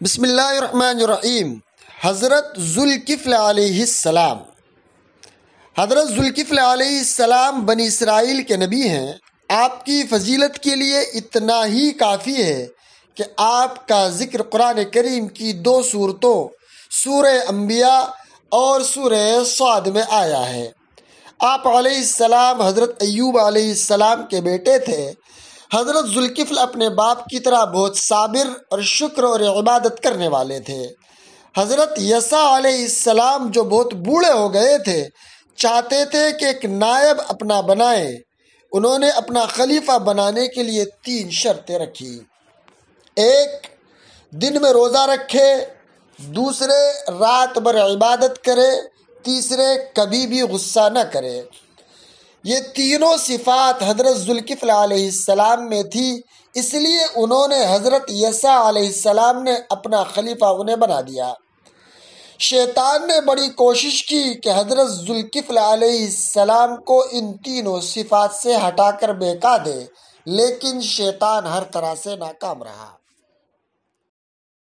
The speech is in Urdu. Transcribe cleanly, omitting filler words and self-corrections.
بسم اللہ الرحمن الرحیم۔ حضرت ذوالکفل علیہ السلام علیہ السلام بنی اسرائیل کے نبی ہیں۔ آپ کی فضیلت کے لیے اتنا ہی کافی ہے کہ آپ کا ذکر قرآن کریم کی دو صورتوں سورہ انبیاء اور سورہ صاد میں آیا ہے۔ آپ علیہ السلام حضرت ایوب علیہ السلام کے بیٹے تھے۔ حضرت ذوالکفل اپنے باپ کی طرح بہت صابر اور شکر اور عبادت کرنے والے تھے۔ حضرت یسع علیہ السلام جو بہت بوڑھے ہو گئے تھے، چاہتے تھے کہ ایک نائب اپنا بنائیں۔ انہوں نے اپنا خلیفہ بنانے کے لیے 3 شرطیں رکھی۔ ایک، دن میں روزہ رکھے، دوسرے رات بھر عبادت کرے، تیسرے کبھی بھی غصہ نہ کرے۔ یہ تینوں صفات حضرت ذوالکفل علیہ السلام میں تھی، اس لیے انہوں نے حضرت یسع علیہ السلام نے اپنا خلیفہ انہیں بنا دیا۔ شیطان نے بڑی کوشش کی کہ حضرت ذوالکفل علیہ السلام کو ان تینوں صفات سے ہٹا کر بہکا دے، لیکن شیطان ہر طرح سے ناکام رہا۔